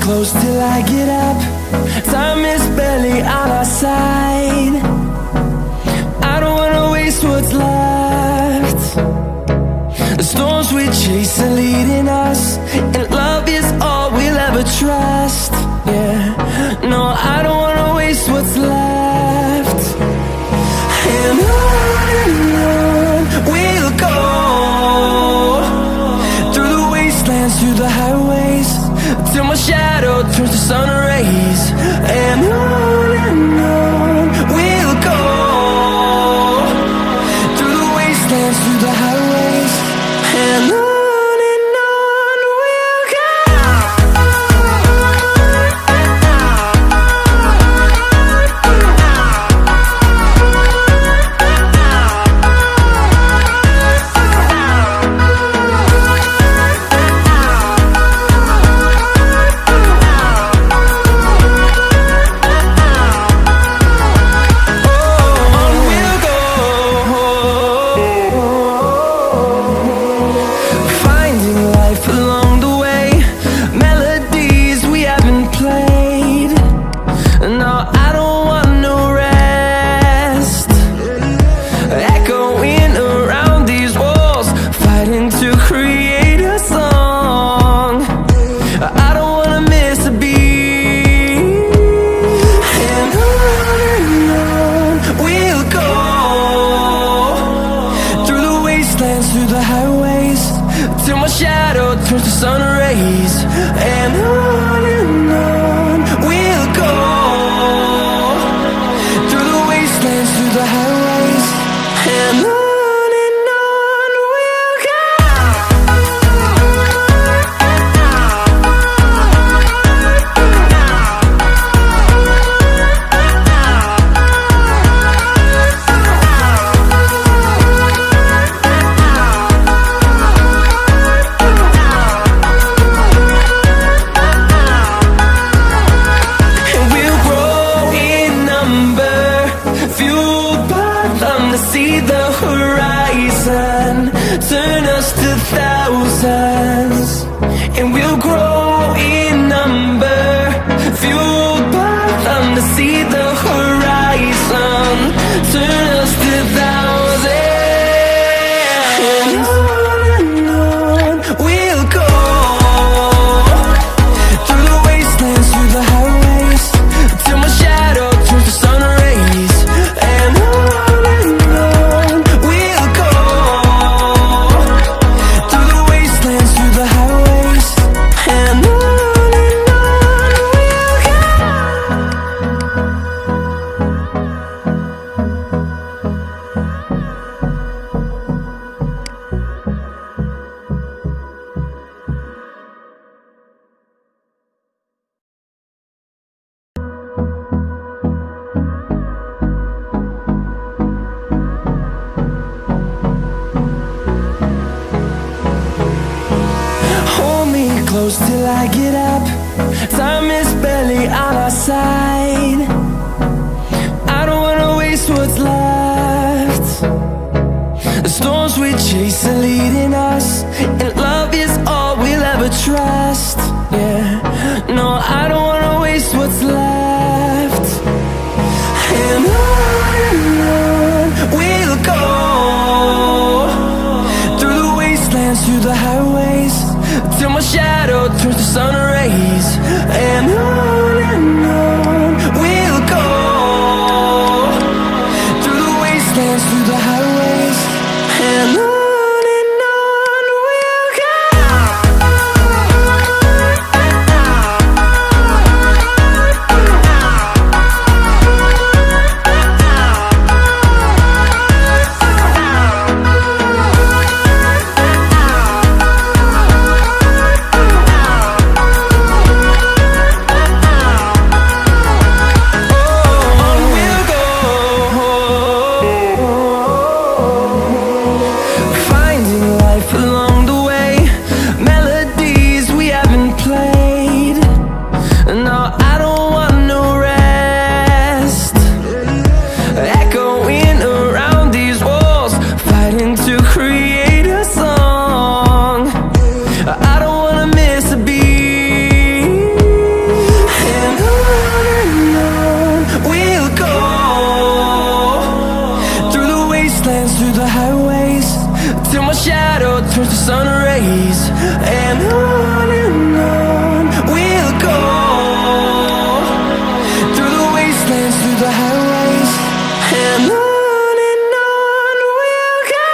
close till I get up. Time is barely on our side. I don't wanna waste what's left. The storms we chase are leading us, and love is all we'll ever trust. Yeah, no, I don't wanna waste what's left. And on we'll go, through the wastelands, through the highways, till my shadow turns to sun rays. And on we'll go, through the wastelands, through the highways, and on. Through the highways, till my shadow turns to sun rays. And on we'll go, through the wastelands, through the highways, and on we'll go. See the horizon, turn us to thousands, and we'll grow in number, fueled by them to see the horizon, turn us to thousands. And on we'll go, through the wastelands, through the highways, till my shadow turns to sun rays. And close till I get up. Time is barely on our side. I don't wanna waste what's left. The storms we chase are leading us, and love is all we'll ever trust. Yeah, no, I don't wanna waste what's left. And on we'll go, through the wastelands, through the highways, till my shadow turns to sun rays. And on we'll go, through the wastelands, through the highways, and on. We'll go. the highways, and on we'll go.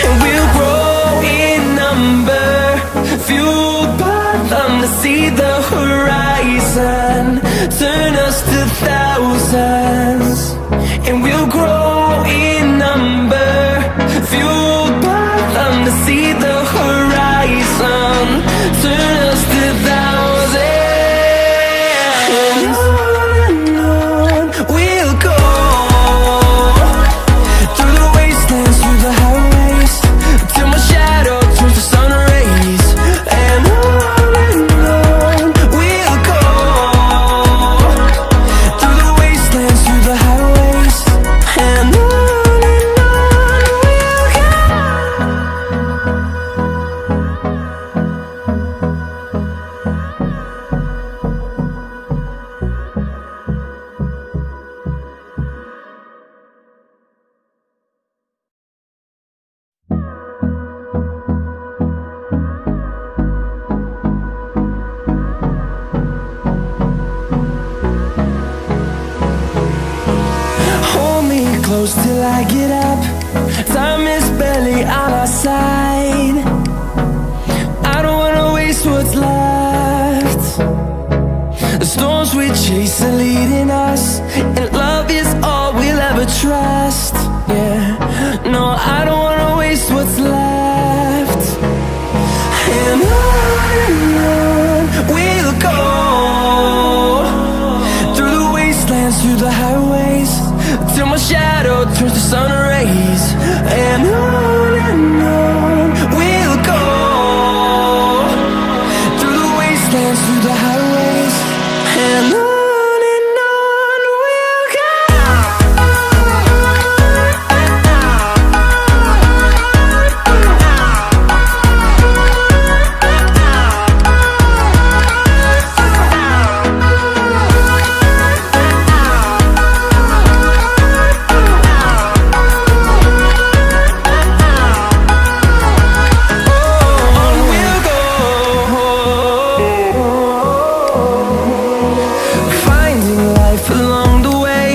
And we'll grow in number, fueled by them to see the horizon, turn us to thousands. And we'll grow in number, fueled by them to see the horizon, turn us to thousands. And on we'll go, through the wastelands, through the highways, till my shadow turns to sun rays. And on we'll go, through the wastelands, through the highways, and on we'll go. Hold me close till I get up. Time is barely on our side. I don't wanna waste what's left. The storms we chase are leading us, and love is all we'll ever trust. Yeah, no, I don't wanna waste what's left. And on we'll go, through the wastelands, through the highways, till my shadow turns to sun rays. And on we'll go, through the wastelands, through the highways, and on we'll go. On we'll go, finding life along the way,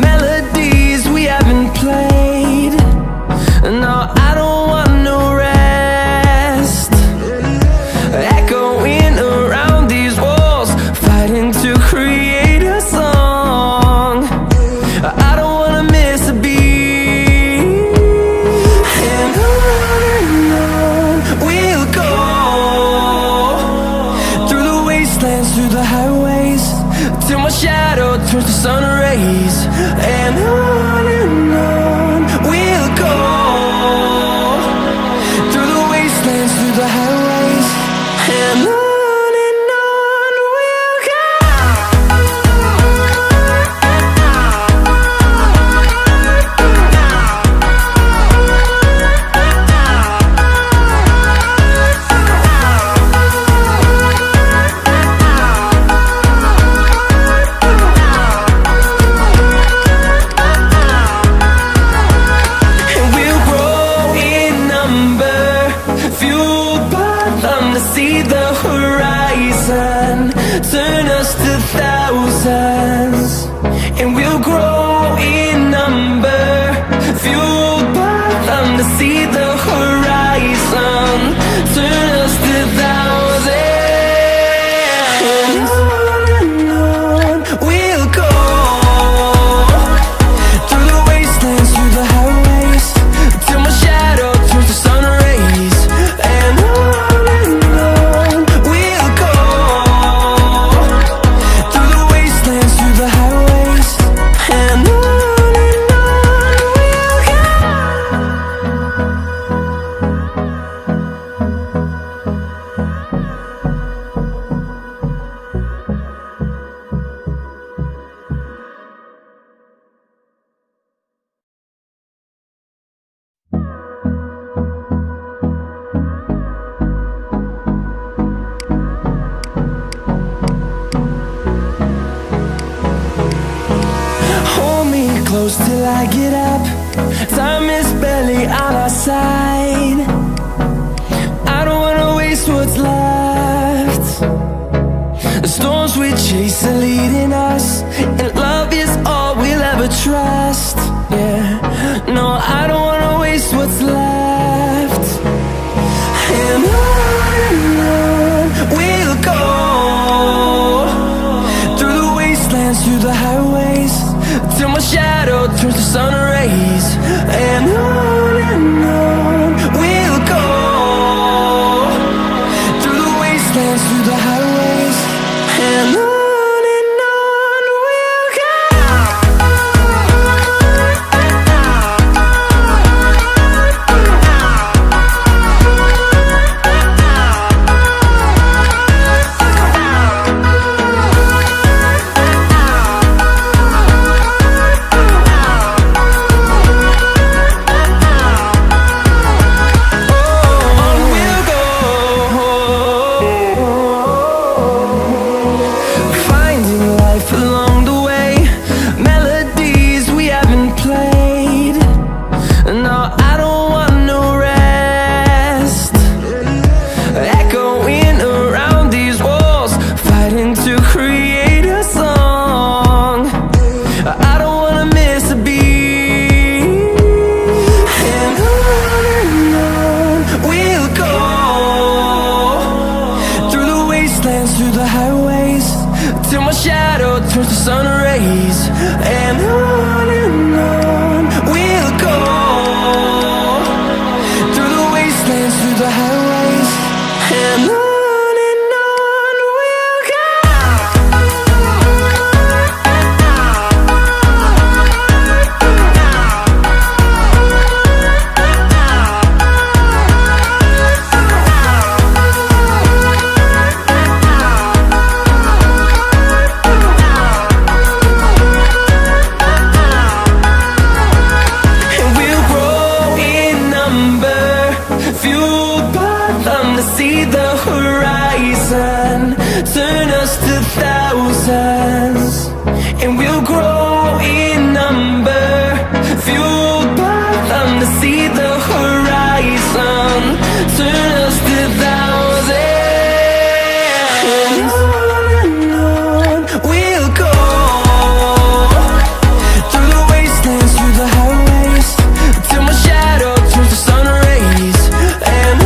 melodies we haven't played. No, I don't want no rest, echoing around these walls, fighting to create a song. I don't wanna miss a beat. And on we'll go, through the wastelands, through the highways, till my shadow turns to sun rays. And on we'll go, through the wastelands, through the highways, and on we'll go. And we'll grow in number, fueled by them to see the horizon, turn us to thousands. And we'll grow in number, fueled by them to see the horizon, turn us to thousands. And on we'll go, through the wastelands, through the highways, till my shadow turns to sun rays. And on we'll go, through the wastelands, through the highways, and on we'll go. close till I get up. Time is barely on our side. I don't wanna waste what's left. The storms we chase are leading us, and love is all we'll ever trust. Yeah, no, I don't wanna waste what's left. And on we'll go, through the wastelands, through the highways, till my shadow turns to sun rays. And on we'll go, through the wastelands, through the highways, and on we'll go. Through the highways, till my shadow turns to sun rays. And on we'll go, through the wastelands, through the highways, and on we'll go. See the horizon, turn us to thousands, and we'll grow in number, fueled by them. To see the horizon, turn us to thousands, and on we'll go, through the wastelands, through the highways, till my shadow turns to sun rays. And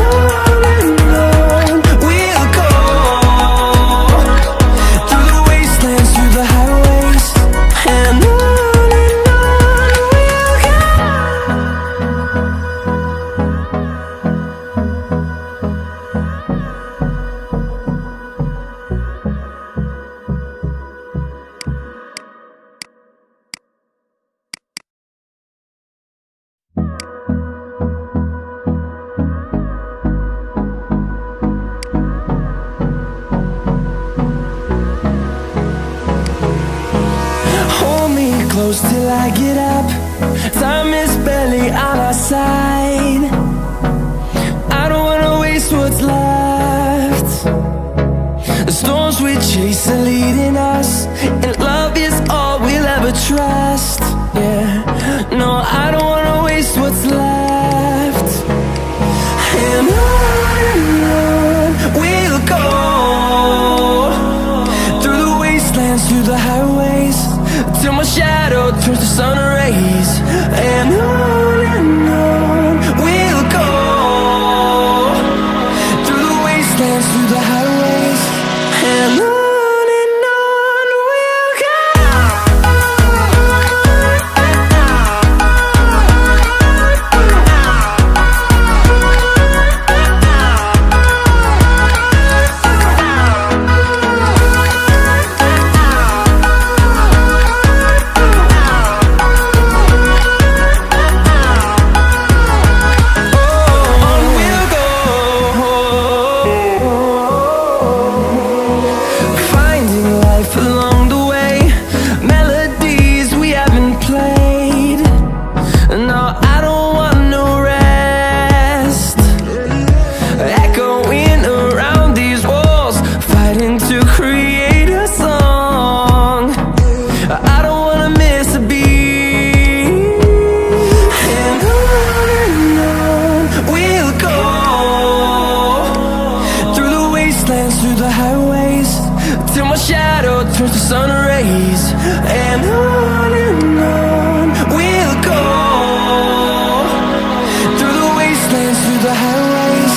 close till I get up. Time is barely on our side. I don't wanna waste what's left. The storms we chase are leading us, and love is all we'll ever trust. Yeah, no, I don't wanna waste what's left. And on we'll go, through the wastelands, through the highways, till my shadow turns to sun rays. And on we'll go, through the wastelands, through the highways, and on we'll go. wastelands, through the highways, till my shadow turns to sun rays. And on we'll go, through the wastelands, through the highways,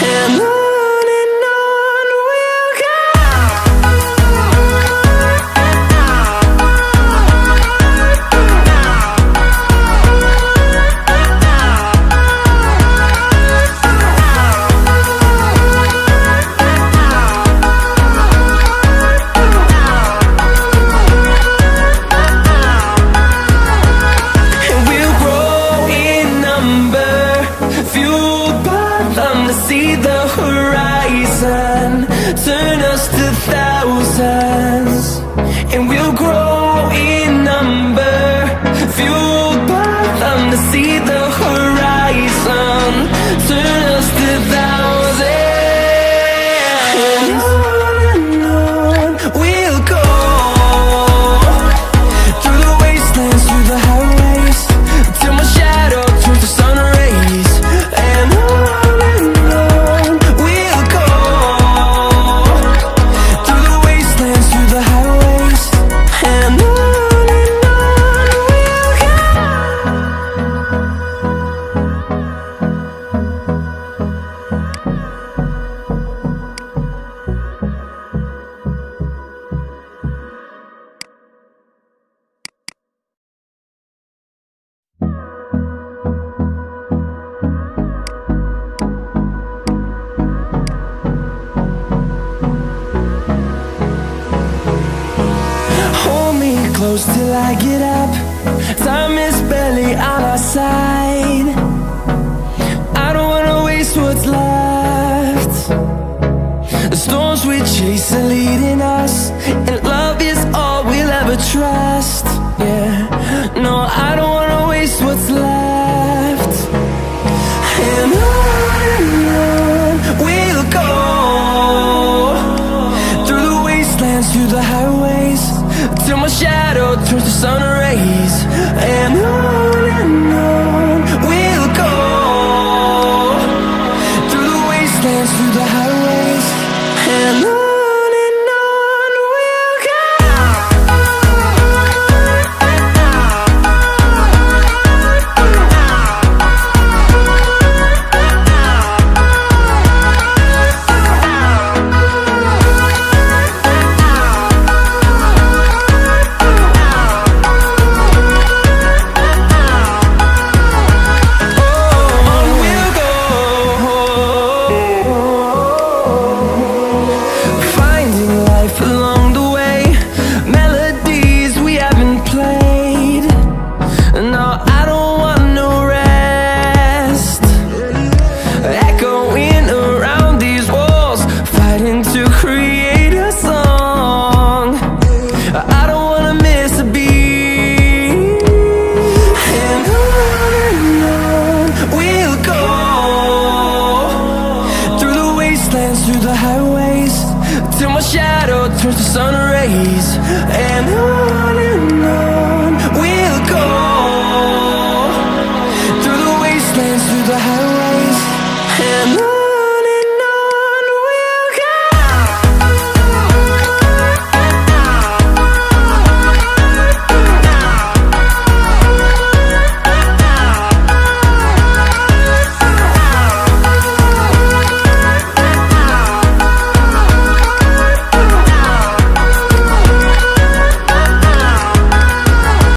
and on we'll go. See the horizon, turn us to thousands, and we'll grow in number, fueled by them. To see the horizon, turn us to thousands, and on we'll go, through the wastelands, through the highways, till my shadow turns to sun rays. And close till I get up. Time is barely on our side. I don't wanna waste what's left. The storms we chase are leading us, and love is all we'll ever trust. Yeah, no, I don't wanna waste what's left. And on we'll go, through the wastelands, through the highways, till my shadow turns to sun rays. And on we'll go, through the wastelands, through the highways, and on. Through the highways, till my shadow turns to sun rays. And